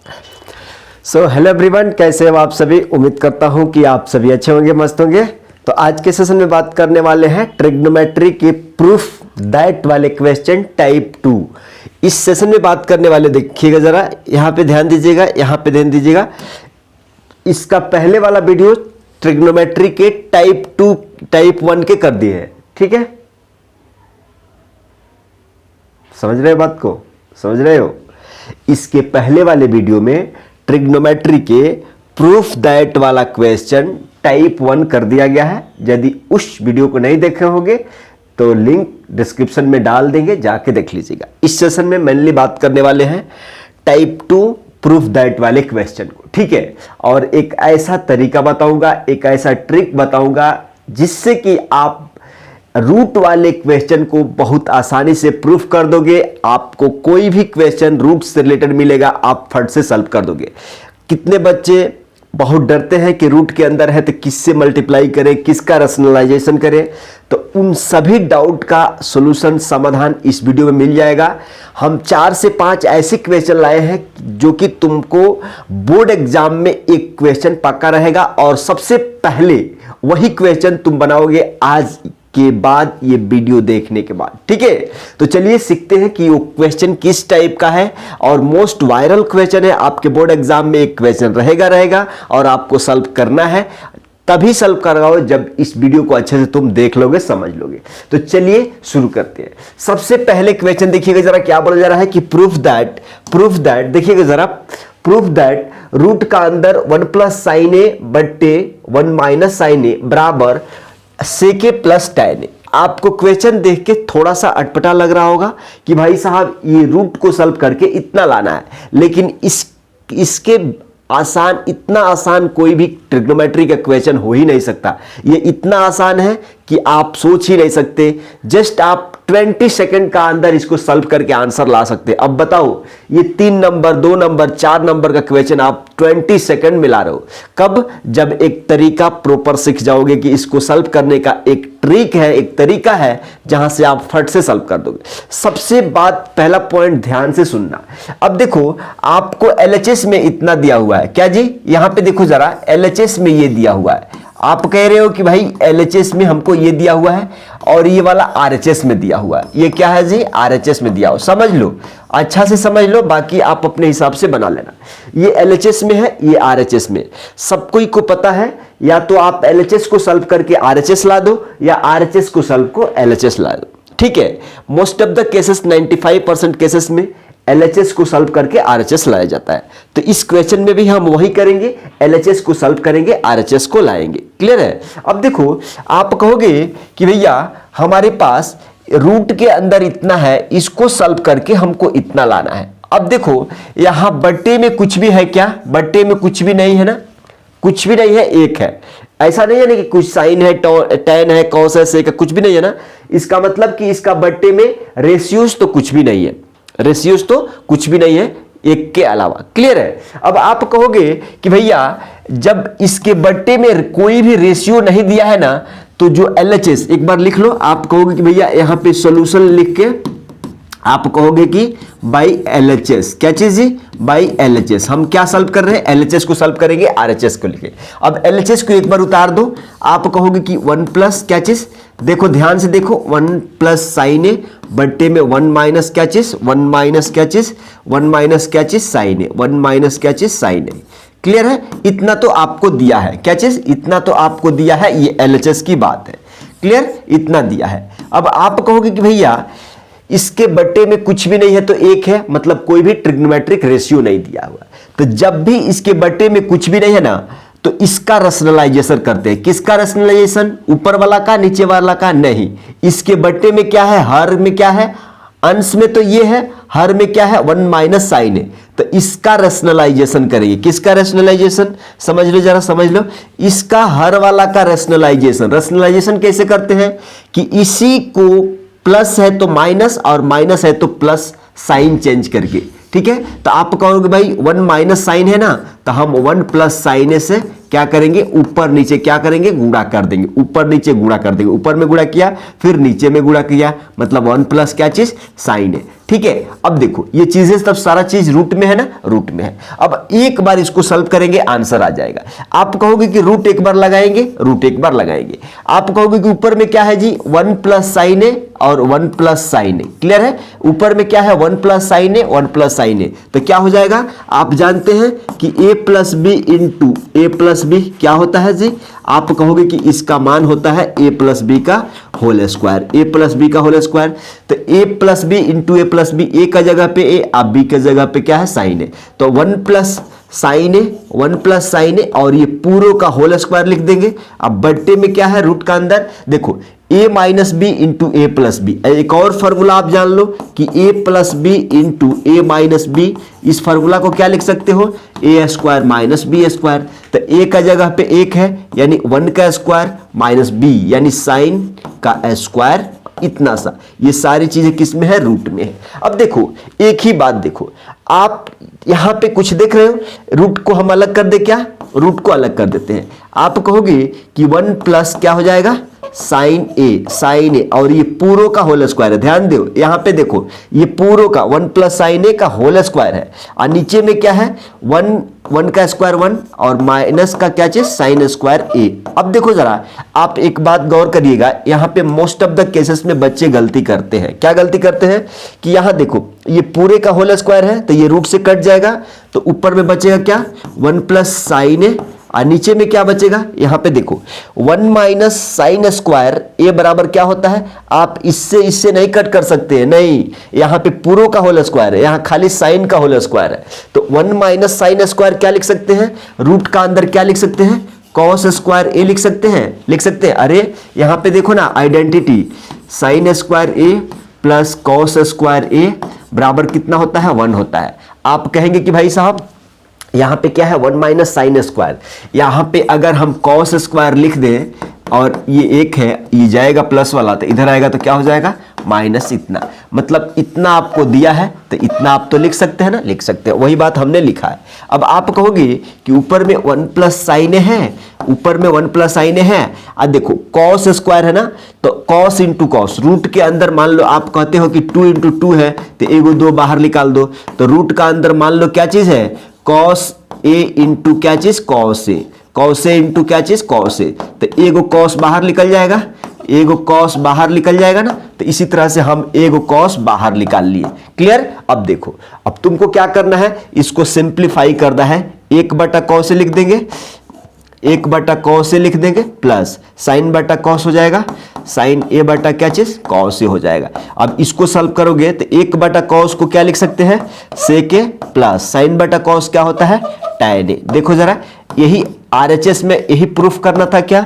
So hello everyone, कैसे हो आप सभी। उम्मीद करता हूं कि आप सभी अच्छे होंगे, मस्त होंगे। तो आज के सेशन में बात करने वाले हैं ट्रिग्नोमेट्री के प्रूफ दैट वाले क्वेश्चन टाइप 2। इस सेशन में बात करने वाले, देखिएगा जरा, यहाँ पे ध्यान दीजिएगा, यहाँ पे ध्यान दीजिएगा। इसका पहले वाला वीडियो ट्रिग्नोमेट्री के टाइप 2 टाइप 1 के कर दिए हैं, ठीक है। समझ रहे हो बात को, समझ रहे हो। इसके पहले वाले वीडियो में ट्रिग्नोमेट्री के प्रूफ दैट वाला क्वेश्चन टाइप 1 कर दिया गया है। यदि उस वीडियो को नहीं देखे होंगे तो लिंक डिस्क्रिप्शन में डाल देंगे, जाके देख लीजिएगा। इस सेशन में मेनली बात करने वाले हैं टाइप 2 प्रूफ दैट वाले क्वेश्चन को, ठीक है। और एक ऐसा तरीका बताऊंगा, एक ऐसा ट्रिक बताऊंगा जिससे कि आप रूट वाले क्वेश्चन को बहुत आसानी से प्रूफ कर दोगे। आपको कोई भी क्वेश्चन रूट से रिलेटेड मिलेगा, आप फट से सॉल्व कर दोगे। कितने बच्चे बहुत डरते हैं कि रूट के अंदर है तो किससे मल्टीप्लाई करें, किसका रैशनलाइजेशन करें। तो उन सभी डाउट का सॉल्यूशन, समाधान इस वीडियो में मिल जाएगा। हम 4 से 5 ऐसे क्वेश्चन लाए हैं जो कि तुमको बोर्ड एग्जाम में एक क्वेश्चन पक्का रहेगा, और सबसे पहले वही क्वेश्चन तुम बनाओगे आज के बाद, ये वीडियो देखने के बाद, ठीक है। तो चलिए सीखते हैं कि वो क्वेश्चन किस टाइप का है, और मोस्ट वायरल क्वेश्चन है। आपके बोर्ड एग्जाम में एक क्वेश्चन रहेगा और आपको सॉल्व करना है। तभी सॉल्व कराओ जब इस वीडियो को अच्छे से तुम देख लोगे, समझ लोगे। तो चलिए शुरू करते हैं। सबसे पहले क्वेश्चन देखिएगा जरा, क्या बोला जा रहा है कि प्रूफ दैट देखिएगा जरा, प्रूफ दैट रूट का अंदर 1 प्लस साइन ए बट्टे 1 माइनस साइन ए बराबर सेके प्लस टैन। आपको क्वेश्चन देख के थोड़ा सा अटपटा लग रहा होगा कि भाई साहब ये रूट को सॉल्व करके इतना लाना है, लेकिन इसके आसान, इतना आसान कोई भी ट्रिग्नोमेट्री का क्वेश्चन हो ही नहीं सकता। ये इतना आसान है कि आप सोच ही नहीं सकते। जस्ट आप 20 सेकंड का अंदर इसको सॉल्व करके आंसर ला सकते। अब बताओ, ये 3 नंबर, 2 नंबर, 4 नंबर का क्वेश्चन आप 20 सेकंड में ला रहे हो। कब? जब एक तरीका प्रॉपर सीख जाओगे कि इसको सॉल्व करने का एक ट्रिक है, एक तरीका है जहां से आप फट से सॉल्व कर दोगे। सबसे बात, पहला पॉइंट ध्यान से सुनना। अब देखो, आपको एलएचएस में इतना दिया हुआ है, क्या जी? यहां पे देखो जरा, एलएचएस में ये दिया हुआ है। आप कह रहे हो कि भाई एलएचएस में हमको ये दिया हुआ है और ये वाला आरएचएस में दिया हुआ है। ये क्या है जी? आरएचएस में दिया हुआ। समझ लो, अच्छा से समझ लो, बाकी आप अपने हिसाब से बना लेना। ये एलएचएस में है, ये आरएचएस में। सब कोई को पता है, या तो आप एलएचएस को सॉल्व करके आरएचएस ला दो, या आरएचएस को सॉल्व को एलएचएस ला दो, ठीक है। Most of the cases, 95% cases में एलएचएस को सॉल्व करके आरएचएस लाया जाता है। तो इस क्वेश्चन में भी हम वही करेंगे, एलएचएस को सॉल्व करेंगे, आरएचएस को लाएंगे। क्लियर है? अब देखो, आप कहोगे कि भैया हमारे पास रूट के अंदर इतना है, इसको सॉल्व करके हमको इतना लाना है। अब देखो, यहां बट्टे में कुछ भी है क्या? बट्टे में कुछ भी नहीं है ना, कुछ भी नहीं है, एक है। ऐसा नहीं है ना कि कुछ साइन है, टैन है, कॉस है, सेक है, कुछ भी नहीं है ना। इसका मतलब कि इसका बट्टे में रेशियोज तो कुछ भी नहीं है, रेशियोज तो कुछ भी नहीं है एक के अलावा। क्लियर है? अब आप कहोगे कि भैया जब इसके बट्टे में कोई भी रेशियो नहीं दिया है ना, तो जो एलएचएस, एक बार लिख लो। आप कहोगे कि भैया यहां पे सॉल्यूशन लिख के आप कहोगे कि बाई एलएचएस, क्या चीज जी? By LHS. हम क्या सॉल्व कर रहे हैं? एलएचएस को सॉल्व करेंगे, आरएचएस को लिखे। अब एलएचएस को एक बार उतार दो। आप कहोगे कि 1 प्लस क्या चीज? देखो ध्यान से देखो, 1 प्लस साइन ए बट्टे में 1 माइनस क्या चीज? 1 माइनस क्या चीज? 1 माइनस क्या चीज? Sign A. 1 माइनस क्या चीज? साइन ए। क्लियर है? इतना तो आपको दिया है, क्या चीज? इतना तो आपको दिया है, ये एलएचएस की बात है। क्लियर? इतना दिया है। अब आप कहोगे कि भैया इसके बट्टे में कुछ भी नहीं है तो एक है, मतलब कोई भी ट्रिग्नोमेट्रिक रेशियो नहीं दिया हुआ। तो जब भी इसके बट्टे में कुछ भी नहीं है ना, तो इसका रैशनलाइजेशन करते हैं। किसका रैशनलाइजेशन? ऊपर वाला का, नीचे वाला का नहीं। इसके बट्टे में क्या है? हर में क्या है? अंश में तो ये है, हर में क्या है? 1 माइनस साइन है। तो इसका रैशनलाइजेशन करेंगे। किसका रैशनलाइजेशन? समझ लो जरा, समझ लो। इसका हर वाला का रैशनलाइजेशन। रैशनलाइजेशन कैसे करते हैं कि इसी को प्लस है तो माइनस, और माइनस है तो प्लस, साइन चेंज करके। ठीक है, तो आप कहोगे भाई 1 माइनस साइन है ना, तो हम 1 प्लस साइन से क्या करेंगे? ऊपर नीचे क्या करेंगे? गुणा कर देंगे। ऊपर नीचे गुणा कर देंगे। ऊपर में गुणा किया, फिर नीचे में गुणा किया, मतलब 1 प्लस क्या चीज? साइन है। ठीक है। अब देखो ये चीजें सब सारा चीज रूट में है ना, रूट में है। अब एक बार इसको सॉल्व करेंगे आंसर आ जाएगा। आप कहोगे कि रूट एक बार लगाएंगे, रूट एक बार लगाएंगे। आप कहोगे कि ऊपर में क्या है जी, 1 प्लस साइन ए और 1 प्लस साइन ए, क्लियर है। ऊपर में क्या है, 1 plus sine A 1 plus sine A, तो क्या हो जाएगा, आप जानते हैं कि a plus B into A plus B क्या होता है जी, आप कहोगे कि इसका मान होता है a प्लस बी का whole square, a plus B का होल स्क्वायर। तो a plus B into A plus B, A का जगह पे a, आप b के जगह पे क्या है साइन ए, तो 1 plus sine A 1 plus sine ए और ये पूरों का होल स्क्वायर लिख देंगे। अब बट्टे में क्या है, रूट का अंदर देखो a minus B into A plus B. एक और फॉर्मूला आप जान लो कि a plus B into A minus B, इस फॉर्मूला को क्या लिख सकते हो, A square minus B square. तो a का जगह पे 1 है यानी 1 का स्क्वायर माइनस b यानी साइन का स्क्वायर, इतना सा। ये सारी चीजें किस में है, रूट में है। अब देखो एक ही बात देखो, आप यहां पे कुछ देख रहे हो, रूट को हम अलग कर दे, क्या रूट को अलग कर देते हैं। आप कहोगे कि 1 प्लस क्या हो जाएगा, साइन ए और ये पूरों का होल स्क्वायर है। ध्यान दो यहां पे देखो, ये पूरों का 1 प्लस साइन ए का होल स्क्वायर है और नीचे में क्या है, 1 का स्क्वायर 1 और माइनस का क्या चीज, साइन स्क्वायर ए। अब देखो जरा आप एक बात गौर करिएगा, यहां पे मोस्ट ऑफ द केसेस में बच्चे गलती करते हैं। क्या गलती करते हैं कि यहां देखो ये पूरे का होल स्क्वायर है तो ये रूट से कट जाएगा, तो ऊपर में बचेगा क्या, 1 प्लस साइन ए और नीचे में क्या बचेगा, यहां पे देखो 1 माइनस साइन स्क्वायर ए बराबर क्या होता है, आप इससे नहीं कट कर सकते हैं, नहीं, यहां पे पूरों का होल स्क्वायर है, यहां खाली साइन का होल स्क्वायर है। तो 1 माइनस साइन स्क्वायर क्या लिख सकते हैं, रूट का अंदर क्या लिख सकते हैं, कॉस स्क्वायर ए लिख सकते हैं, अरे यहां पे देखो ना आइडेंटिटी, साइन स्क्वायर ए प्लस कॉस स्क्वायर ए बराबर कितना होता है, 1 होता है। आप कहेंगे कि भाई साहब यहां पे क्या है, 1 माइनस साइन स्क्वायर, यहां पे अगर हम कॉस स्क्वायर लिख दें और ये 1 है, ये जाएगा प्लस वाला तो इधर आएगा तो क्या हो जाएगा, माइनस इतना, मतलब इतना आपको दिया है तो इतना आप तो लिख सकते हैं ना, लिख सकते हैं, वही बात हमने लिखा है। अब आप कहोगे कि ऊपर में 1 प्लस साइन है, ऊपर में 1 प्लस साइन है, अब देखो कॉस स्क्वायर है ना, तो कॉस इंटू कॉस, रूट के अंदर मान लो आप कहते हो कि 2 इंटू 2 है तो एगो 2 बाहर निकाल दो, तो रूट का अंदर मान लो क्या चीज है, कॉस ए इंटू क्या चीज, cos A, cos A into क्या चीज, कॉस ए, तो एगो कॉस बाहर निकल जाएगा, एगो कॉस बाहर निकल जाएगा ना, तो इसी तरह से हम एगो कॉस बाहर निकाल लिए, क्लियर। अब देखो अब तुमको क्या करना है, इसको सिंप्लीफाई करना है, 1 बटा कॉस से लिख देंगे, 1 बटा कॉस से लिख देंगे प्लस साइन बटा कॉस हो जाएगा, साइन ए बटा क्या चीज, कॉस ए हो जाएगा। अब इसको सॉल्व करोगे तो 1 बटा कॉस को क्या लिख सकते हैं, सेक ए प्लस साइन बटा कॉस क्या होता है, टैन ए। देखो जरा यही आरएचएस में यही प्रूफ करना था, क्या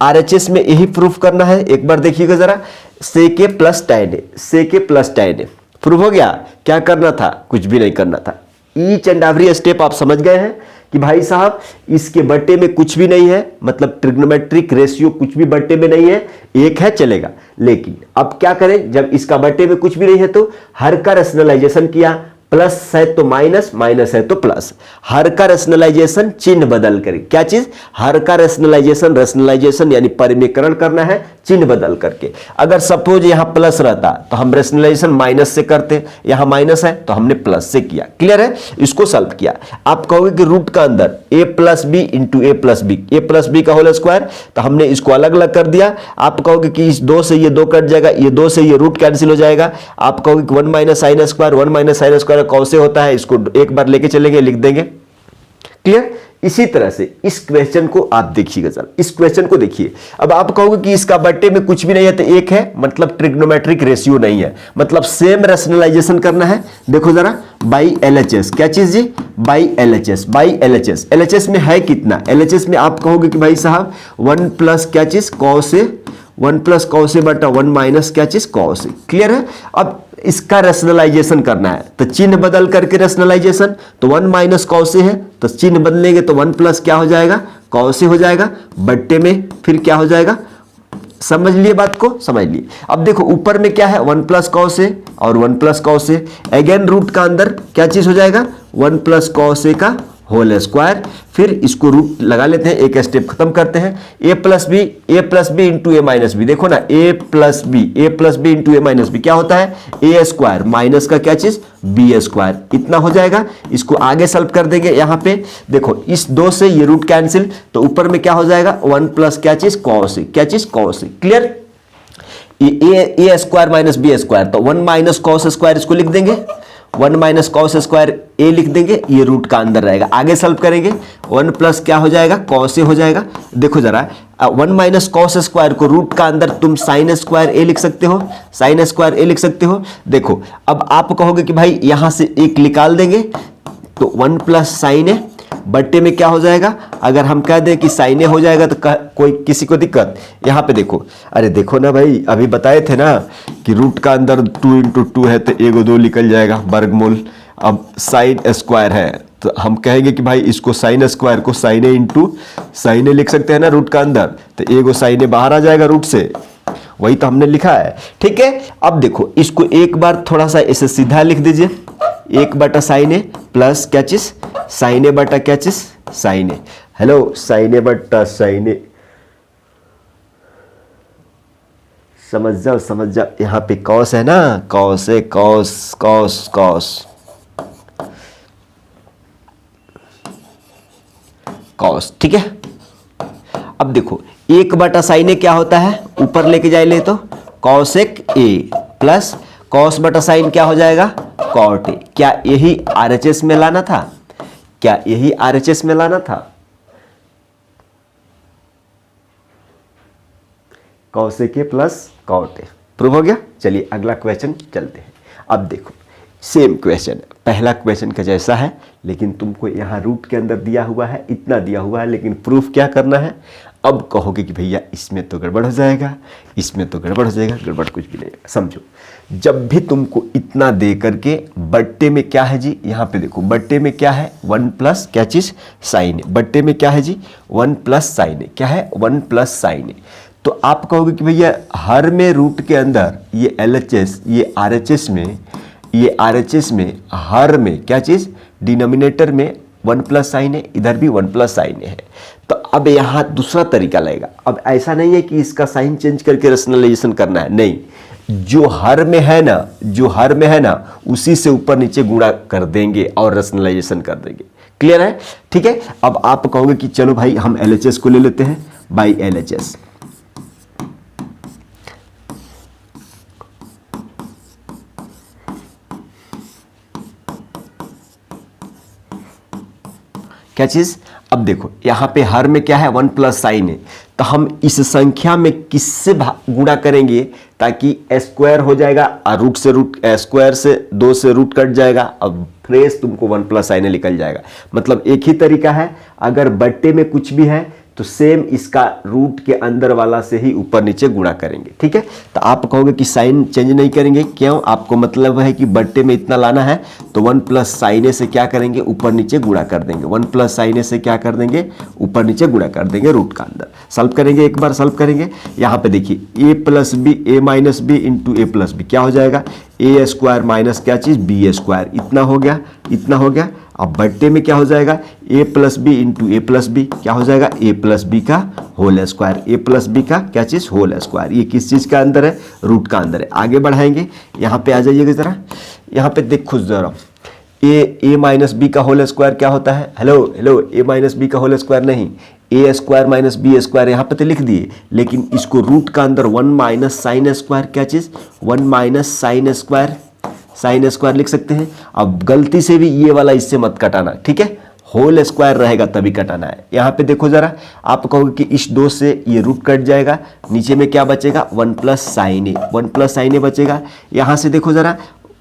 आरएचएस में यही प्रूफ करना है, एक बार देखिएगा जरा, सेक ए plus tan A, sec A plus tan A proof हो गया। क्या करना था, कुछ भी नहीं करना था, ईच एंड एवरी स्टेप आप समझ गए हैं कि भाई साहब इसके बट्टे में कुछ भी नहीं है, मतलब ट्रिग्नोमेट्रिक रेशियो कुछ भी बट्टे में नहीं है, 1 है चलेगा। लेकिन अब क्या करें, जब इसका बट्टे में कुछ भी नहीं है तो हर का रैशनलाइजेशन किया, प्लस है तो माइनस, माइनस है तो प्लस, हर का रैशनलाइजेशन चिन्ह बदल कर, क्या चीज, हर का रैशनलाइजेशन, रैशनलाइजेशन यानी परिमेयकरण करना है चिन्ह बदल करके। अगर सपोज यहां प्लस रहता तो हम रैशनलाइजेशन माइनस से करते, यहां माइनस है तो हमने प्लस से किया, क्लियर है। इसको सॉल्व किया, आप कहोगे कि रूट का अंदर a plus B into A plus B, A plus B का होल स्क्वायर, तो हमने इसको अलग अलग कर दिया। आप कहोगे कि इस 2 से ये 2 कट जाएगा, ये 2 से ये रूट कैंसिल हो जाएगा। आप कहोगे कि 1 minus sine square, 1 minus sine square कौन होता है, इसको एक बार लेके चलेंगे, लिख देंगे, क्लियर। इसी तरह से इस क्वेश्चन को आप देखिएगा जरा, इस क्वेश्चन को देखिए। अब आप कहोगे कि इसका बट्टे में कुछ भी नहीं है तो 1 है, मतलब ट्रिग्नोमेट्रिक रेशियो नहीं है, मतलब सेम रैशनलाइजेशन करना है। देखो जरा बाई एलएचएस, क्या चीज जी, by LHS, by LHS, LHS में है कितना, एलएचएस में आप कहोगे कि भाई साहब 1 प्लस क्या चीज, cos A, 1 plus cos A बटा 1 माइनस क्या चीज, कॉस ए, क्लियर है। अब इसका रैशनलाइजेशन करना है तो चिन्ह बदल करके रैशनलाइजेशन, तो 1 माइनस कॉस ए है तो चिन्ह बदलेंगे तो 1 प्लस क्या हो जाएगा, कॉस ए हो जाएगा, बट्टे में फिर क्या हो जाएगा, समझ लिए बात को, समझ लिए। अब देखो ऊपर में क्या है, 1 प्लस कॉस ए और 1 plus cos A, again root का अंदर क्या चीज हो जाएगा, 1 प्लस कॉस ए का होल स्क्वायर, फिर इसको रूट लगा लेते हैं, एक स्टेप खत्म करते हैं, ए plus B into A minus B, देखो ना ए plus B into A minus B क्या होता है ए स्क्वायर माइनस का क्या चीज बी स्क्वायर, इतना हो जाएगा। इसको आगे सॉल्व कर देंगे, यहां पे देखो इस 2 से ये रूट कैंसिल, तो ऊपर में क्या हो जाएगा 1 प्लस क्या चीज कॉस, क्या चीज कॉस, क्लियर। ए स्क्वायर माइनस बी स्क्वायर, तो 1 माइनस कॉस स्क्वायर इसको लिख देंगे, 1 माइनस कॉस स्क्वायर ए लिख देंगे, ये रूट का अंदर रहेगा। आगे सॉल्व करेंगे 1 प्लस क्या हो जाएगा कॉस ए हो जाएगा। देखो जरा 1 माइनस कॉस स्क्वायर को रूट का अंदर तुम साइन स्क्वायर ए लिख सकते हो, साइन स्क्वायर ए लिख सकते हो। देखो अब आप कहोगे कि भाई यहां से एक निकाल देंगे, तो 1 प्लस साइन ए बट्टे में क्या हो जाएगा, अगर हम कह दें कि साइन ए हो जाएगा तो कोई किसी को दिक्कत। यहां पे देखो, अरे देखो ना भाई, अभी बताए थे ना कि रूट का अंदर 2 इंटू 2 है तो 1 और 2 निकल जाएगा वर्गमूल। अब साइन स्क्वायर है तो हम कहेंगे कि भाई इसको साइन स्क्वायर को साइन ए इंटू साइन ए लिख सकते हैं ना रूट का अंदर, तो 1 और साइन ए बाहर आ जाएगा रूट से, वही तो हमने लिखा है, ठीक है। अब देखो इसको एक बार थोड़ा सा इसे सीधा लिख दीजिए, 1 बटा साइन ए प्लस क्या चीज साइन ए बटा क्या चीज साइन ए, हेलो साइन ए बटा साइन ए, समझ जाओ, यहां पे कॉस है ना, कॉस है, कॉस कॉस कॉस कॉस, ठीक है। अब देखो 1 बटा साइन ए क्या होता है, ऊपर लेके जाए तो कॉसेक ए प्लस कॉस बटा साइन क्या हो जाएगा कॉट ए। क्या यही आरएचएस में लाना था, क्या यही आरएचएस में लाना था, cosec A plus cot A, prove हो गया। चलिए अगला क्वेश्चन चलते हैं। अब देखो सेम क्वेश्चन, पहला क्वेश्चन का जैसा है, लेकिन तुमको यहाँ रूट के अंदर दिया हुआ है, इतना दिया हुआ है, लेकिन प्रूफ क्या करना है। अब कहोगे कि भैया इसमें तो गड़बड़ हो जाएगा, इसमें तो गड़बड़ हो जाएगा, गड़बड़ कुछ भी नहीं है। समझो, जब भी तुमको इतना दे करके बट्टे में क्या है जी, यहाँ पे देखो बट्टे में क्या है 1 प्लस क्या चीज साइन है, बट्टे में क्या है जी 1 प्लस साइन है, क्या है 1 प्लस साइन है। तो आप कहोगे कि भैया हर में रूट के अंदर ये LHS, ये RHS में, ये RHS में हर में क्या चीज डिनोमिनेटर में 1 प्लस साइन है, इधर भी 1 प्लस साइन है। तो अब यहाँ दूसरा तरीका लगेगा। अब ऐसा नहीं है कि इसका साइन चेंज करके रेशनलाइजेशन करना है, नहीं, जो हर में है ना, जो हर में है ना उसी से ऊपर नीचे गुणा कर देंगे और रेशनलाइजेशन कर देंगे, क्लियर है, ठीक है। अब आप कहोगे कि चलो भाई हम LHS को ले लेते हैं बाई LHS, क्या चीज। अब देखो यहां पे हर में क्या है 1 प्लस साइन है, तो हम इस संख्या में किससे गुणा करेंगे ताकि स्क्वायर हो जाएगा, और रूट से रूट स्क्वायर से 2 से रूट कट जाएगा, अब फ्रेश तुमको 1 प्लस साइन निकल जाएगा। मतलब एक ही तरीका है, अगर बट्टे में कुछ भी है तो सेम इसका रूट के अंदर वाला से ही ऊपर नीचे गुणा करेंगे, ठीक है। तो आप कहोगे कि साइन चेंज नहीं करेंगे, क्यों, आपको मतलब है कि बट्टे में इतना लाना है, तो 1 प्लस साइन से क्या करेंगे ऊपर नीचे गुणा कर देंगे, 1 प्लस साइन से क्या कर देंगे ऊपर नीचे गुणा कर देंगे रूट का अंदर। सॉल्व करेंगे, एक बार सॉल्व करेंगे, यहाँ पे देखिए a plus B A minus B into A plus B क्या हो जाएगा ए स्क्वायर माइनस क्या चीज बी स्क्वायर, इतना हो गया, इतना हो गया। अब बट्टे में क्या हो जाएगा a plus B into A plus B क्या हो जाएगा a प्लस बी का whole square, a plus B का क्या चीज होल स्क्वायर। ये किस चीज का अंदर है, रूट का अंदर है। आगे बढ़ाएंगे, यहाँ पे आ जाइएगा जरा, यहाँ पे देखो जरा a माइनस बी का होल स्क्वायर क्या होता है, हेलो a माइनस बी का होल स्क्वायर नहीं, ए स्क्वायर माइनस बी स्क्वायर, यहाँ पे तो लिख दिए, लेकिन इसको रूट का अंदर 1 माइनस साइन स्क्वायर क्या चीज 1 माइनस साइन स्क्वायर लिख सकते हैं। अब गलती से भी ये वाला इससे मत कटाना, ठीक है, होल स्क्वायर रहेगा तभी कटाना है। यहाँ पे देखो जरा, आप कहोगे कि इस 2 से ये रूट कट जाएगा, नीचे में क्या बचेगा 1 plus sine A, 1 plus sine ए बचेगा। यहाँ से देखो जरा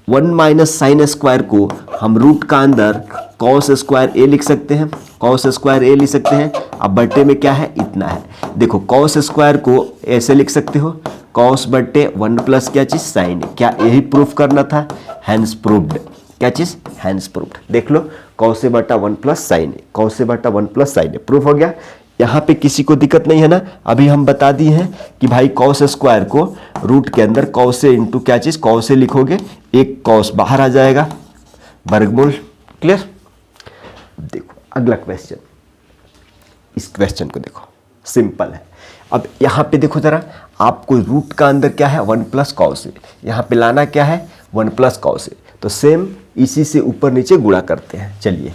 1 माइनस साइन स्क्वायर को हम रूट का अंदर कॉस स्क्वायर ए लिख सकते हैं, कॉस स्क्वायर ए लिख सकते हैं। अब बट्टे में क्या है इतना है, देखो कॉस स्क्वायर को ऐसे लिख सकते हो कॉस बट्टे 1 प्लस क्या चीज साइन ए। क्या यही प्रूफ करना था, हैंस प्रूव्ड, क्या चीज हैंस प्रूव्ड। देख लो कॉस बटा 1 प्लस साइन ए, कॉस बटा 1 प्लस साइन ए प्रूफ हो गया। यहाँ पे किसी को दिक्कत नहीं है ना, अभी हम बता दिए हैं कि भाई कॉस स्क्वायर को रूट के अंदर कॉस से इंटू क्या चीज कॉस से लिखोगे, एक कॉस बाहर आ जाएगा वर्गमूल, क्लियर। देखो अगला क्वेश्चन, इस क्वेश्चन को देखो, सिंपल है। अब यहाँ पे देखो जरा, आपको रूट का अंदर क्या है 1 प्लस कॉस ए, यहाँ पे लाना क्या है 1 प्लस कॉस ए, तो सेम इसी से ऊपर नीचे गुणा करते हैं। चलिए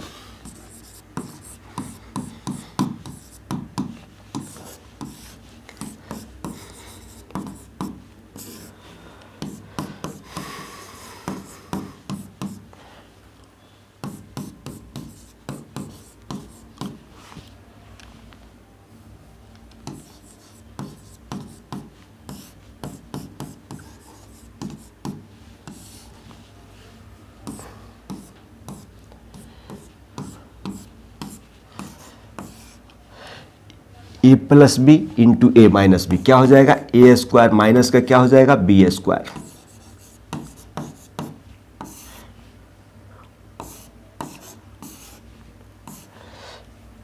ए plus B into A minus B क्या हो जाएगा, ए स्क्वायर माइनस का क्या हो जाएगा B square.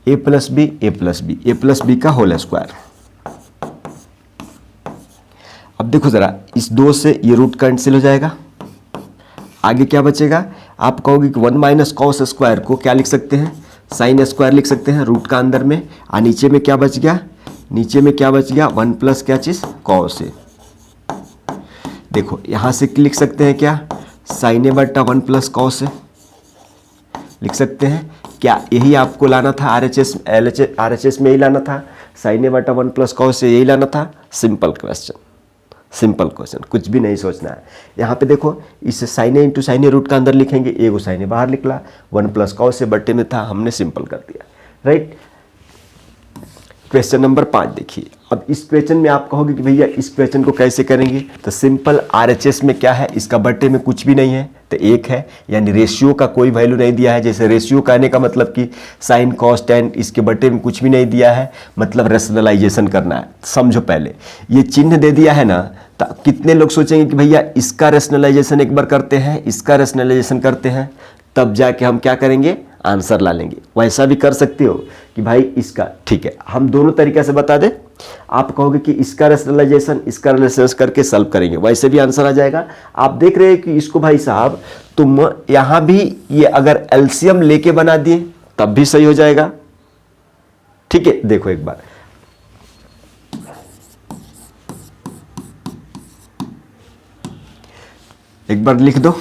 A plus B A plus B A plus B का होल स्क्वायर। अब देखो जरा, इस 2 से ये रूट कैंसिल हो जाएगा, आगे क्या बचेगा, आप कहोगे कि 1 माइनस कॉस स्क्वायर को क्या लिख सकते हैं, साइन स्क्वायर लिख सकते हैं रूट का अंदर में, और नीचे में क्या बच गया, नीचे में क्या बच गया 1 प्लस क्या चीज़ कॉस ए। देखो यहाँ से लिख सकते हैं क्या, साइन ए बटा 1 प्लस कॉस ए लिख सकते हैं क्या, यही आपको लाना था RHS में ही लाना था, साइन ए बटा 1 प्लस कॉस ए यही लाना था। सिंपल क्वेश्चन, सिंपल क्वेश्चन, कुछ भी नहीं सोचना है। यहाँ पे देखो, इसे साइन ए इंटू साइन ए रूट का अंदर लिखेंगे, ए को साइन ए बाहर निकला, 1 प्लस कॉस ए बट्टे में था, हमने सिंपल कर दिया, राइट। क्वेश्चन नंबर 5 देखिए। अब इस क्वेश्चन में आप कहोगे कि भैया इस क्वेश्चन को कैसे करेंगे, तो सिंपल RHS में क्या है, इसका बट्टे में कुछ भी नहीं है तो 1 है, यानी रेशियो का कोई वैल्यू नहीं दिया है। जैसे रेशियो कहने का मतलब कि साइन कॉस टेन, इसके बट्टे में कुछ भी नहीं दिया है, मतलब रेशनलाइजेशन करना है। समझो पहले ये चिन्ह दे दिया है ना, तो कितने लोग सोचेंगे कि भैया इसका रेशनलाइजेशन एक बार करते हैं, इसका रेशनलाइजेशन करते हैं, तब जाके हम क्या करेंगे आंसर ला लेंगे। वैसा भी कर सकते हो कि भाई इसका, ठीक है हम दोनों तरीके से बता दें, आप कहोगे कि इसका रेशनलाइजेशन इसका रेशनलाइजेशन करके सॉल्व करेंगे, वैसे भी आंसर आ जाएगा। आप देख रहे हैं कि इसको भाई साहब तुम यहां भी ये अगर एलसीएम लेके बना दिए तब भी सही हो जाएगा, ठीक है। देखो एक बार, एक बार लिख दो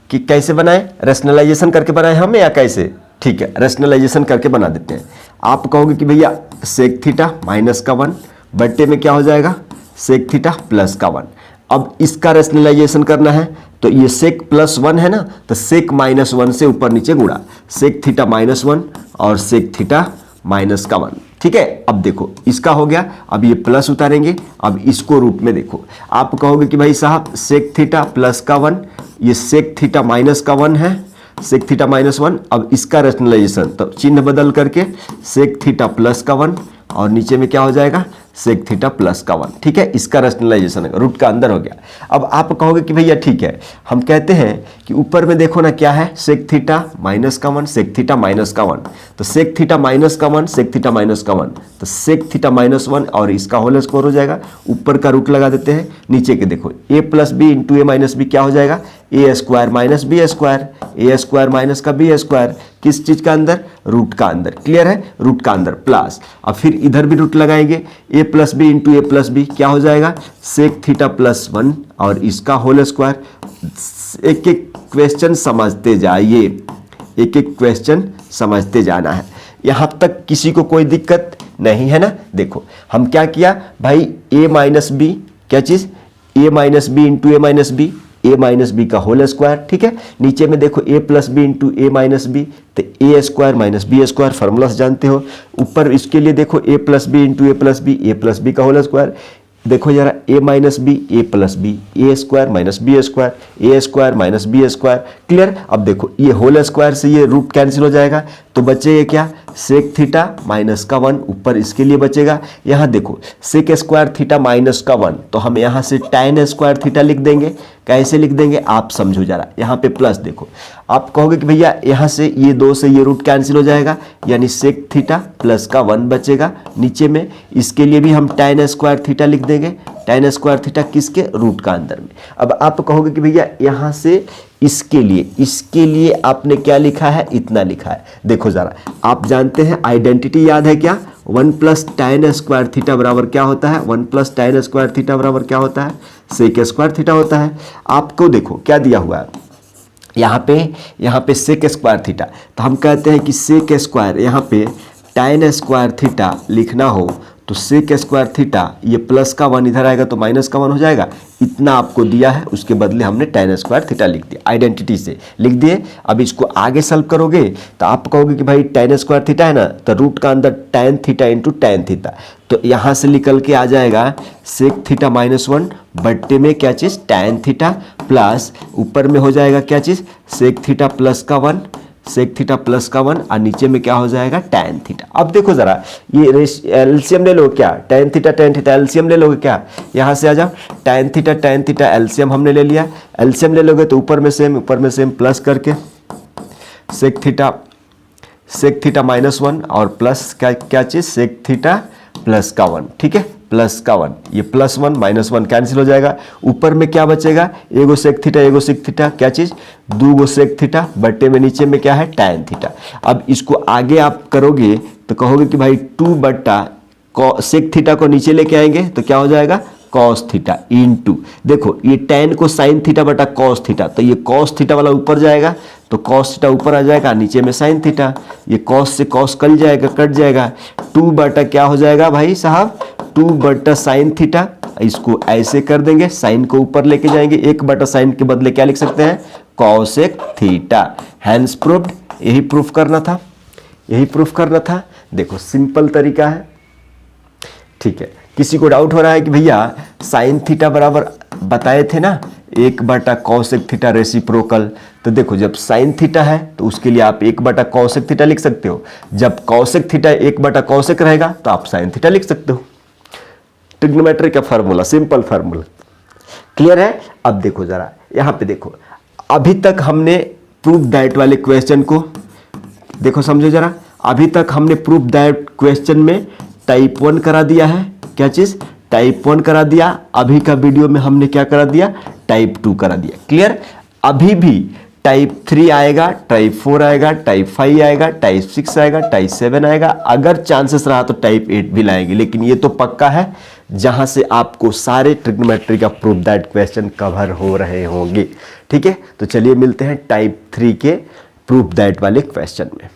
कि कैसे बनाए, रेशनलाइजेशन करके बनाए हम या कैसे, ठीक है रेशनलाइजेशन करके बना देते हैं। आप कहोगे कि भैया सेक थीटा माइनस का 1 बट्टे में क्या हो जाएगा सेक थीटा प्लस का 1। अब इसका रेशनलाइजेशन करना है तो ये सेक प्लस 1 है ना, तो सेक माइनस 1 से ऊपर नीचे गुणा, सेक थीटा माइनस 1 और सेक थीटा माइनस का 1, ठीक है। अब देखो इसका हो गया, अब ये प्लस उतारेंगे, अब इसको रूट में देखो, आप कहोगे कि भाई साहब सेक थीटा प्लस का 1, ये सेक थीटा माइनस का 1 है, सेक थीटा माइनस 1। अब इसका रेशनलाइजेशन तो चिन्ह बदल करके सेक थीटा प्लस का 1 और नीचे में क्या हो जाएगा सेक थीटा प्लस का 1, ठीक है। इसका रेशनलाइजेशन रूट का अंदर हो गया। अब आप कहोगे कि भैया ठीक है, हम कहते हैं कि ऊपर में देखो ना क्या है सेक थीटा माइनस का 1, सेक थीटा माइनस का 1, तो सेक थीटा माइनस का 1, सेक थीटा माइनस का 1, तो सेक थीटा माइनस 1 और इसका होल स्क्वायर हो जाएगा, ऊपर का रूट लगा देते हैं, नीचे के देखो A plus B into A minus B क्या हो जाएगा ए square minus B square, A square minus का बी स्क्वायर, किस चीज का अंदर रूट का अंदर, क्लियर है, रूट का अंदर प्लस। अब फिर इधर भी रूट लगाएंगे, ए plus B into A plus B क्या हो जाएगा सेक थीटा प्लस 1 और इसका होल स्क्वायर। एक एक क्वेश्चन समझते जाइए, एक एक क्वेश्चन समझते जाना है, यहां तक किसी को कोई दिक्कत नहीं है ना। देखो हम क्या किया भाई, ए माइनस बी क्या चीज A minus B into A minus B, A minus B का होल स्क्वायर, ठीक है। नीचे में देखो A plus B into A minus B, तो A square minus B square, formula जानते हो। ऊपर इसके लिए देखो A plus B into A plus B का होल स्क्वायर, देखो जरा A minus B A plus B, A square minus B square, A square minus B square, clear. अब देखो ये होल स्क्वायर से ये रूट कैंसिल हो जाएगा, तो बचेगा क्या सेक थीटा माइनस का 1, ऊपर इसके लिए बचेगा। यहाँ देखो सेक स्क्वायर थीटा माइनस का 1, तो हम यहाँ से tan स्क्वायर थीटा लिख देंगे। कैसे लिख देंगे आप समझो जरा, यहाँ पे प्लस देखो, आप कहोगे कि भैया यहाँ से ये 2 से ये रूट कैंसिल हो जाएगा, यानी सेक थीटा प्लस का 1 बचेगा नीचे में, इसके लिए भी हम tan स्क्वायर थीटा लिख देंगे, tan स्क्वायर थीटा किसके रूट का अंदर में। अब आप कहोगे कि भैया यहाँ से इसके लिए आपने क्या लिखा है, इतना लिखा है। देखो जरा, आप जानते हैं आइडेंटिटी याद है क्या, 1 प्लस tan स्क्वायर थीटा बराबर क्या होता है, 1 प्लस tan स्क्वायर थीटा बराबर क्या होता है, सेक स्क्वायर थीटा होता है। आपको देखो क्या दिया हुआ है, यहाँ पे सेक स्क्वायर थीटा, तो हम कहते हैं कि सेक स्क्वायर, यहाँ पे tan स्क्वायर थीटा लिखना हो तो सेक स्क्वायर थीटा, ये प्लस का 1 इधर आएगा तो माइनस का 1 हो जाएगा, इतना आपको दिया है, उसके बदले हमने tan स्क्वायर थीटा लिख दिया, आइडेंटिटी से लिख दिए। अब इसको आगे सॉल्व करोगे तो आप कहोगे कि भाई tan स्क्वायर थीटा है ना, तो रूट का अंदर tan theta into tan theta, तो यहाँ से निकल के आ जाएगा सेक थीटा -1 बट्टे में क्या चीज़, tan थीटा, प्लस ऊपर में हो जाएगा क्या चीज़, सेक थीटा प्लस का 1, सेक थीटा प्लस का 1, और नीचे में क्या हो जाएगा, tan थीटा। अब देखो जरा, ये एलसीएम ले लो क्या, tan थीटा एलसीएम ले लोगे क्या, यहाँ से आ जाओ, tan थीटा एलसीएम हमने ले लिया, एलसीएम ले लोगे तो ऊपर में सेम प्लस करके सेक थीटा -1 और प्लस क्या चीज़, सेक थीटा प्लस का 1, ठीक है, प्लस का 1, ये +1 -1 कैंसिल हो जाएगा, ऊपर में क्या बचेगा, एगो सेक थीटा, क्या चीज़, 2 सेक थीटा बट्टे में नीचे में क्या है, tan थीटा। अब इसको आगे आप करोगे तो कहोगे कि भाई 2 बट्टा सेक थीटा को नीचे लेके आएंगे तो क्या हो जाएगा, कॉस थीटा इंटू, देखो ये tan को साइन थीटा बटा कॉस थीटा, तो ये कॉस थीटा वाला ऊपर जाएगा तो कॉस थीटा ऊपर आ जाएगा, नीचे में साइन थीटा, ये कॉस से कॉस कट जाएगा, 2 बटा क्या हो जाएगा भाई साहब, 2 बटा साइन थीटा, इसको ऐसे कर देंगे, साइन को ऊपर लेके जाएंगे, 1 बटा साइन के बदले क्या लिख सकते हैं, कॉसेक थीटा, हैंस प्रूव्ड। यही प्रूफ करना था, देखो सिंपल तरीका है, ठीक है। किसी को डाउट हो रहा है कि भैया साइन थीटा बराबर बताए थे ना 1 बटा कॉसेक थीटा रेसिप्रोकल, तो देखो जब साइन थीटा है तो उसके लिए आप 1 बटा कॉसेक थीटा लिख सकते हो, जब कॉसेक थीटा 1 बटा कॉसेक रहेगा तो आप साइन थीटा लिख सकते हो। ट्रिग्नोमेट्री का फार्मूला, सिंपल फार्मूला, क्लियर है। अब देखो जरा, यहाँ पे देखो, अभी तक हमने प्रूफ दैट वाले क्वेश्चन को देखो, समझो जरा, अभी तक हमने प्रूफ दैट क्वेश्चन में टाइप 1 करा दिया है, क्या चीज, टाइप 1 करा दिया, अभी का वीडियो में हमने क्या करा दिया, टाइप 2 करा दिया, क्लियर। अभी भी टाइप 3 आएगा, टाइप 4 आएगा, टाइप 5 आएगा, टाइप 6 आएगा, टाइप 7 आएगा, अगर चांसेस रहा तो टाइप 8 भी लाएंगे, लेकिन ये तो पक्का है जहां से आपको सारे ट्रिग्नोमेट्री का प्रूफ दैट क्वेश्चन कवर हो रहे होंगे, ठीक है। तो चलिए मिलते हैं टाइप 3 के प्रूफ दैट वाले क्वेश्चन में।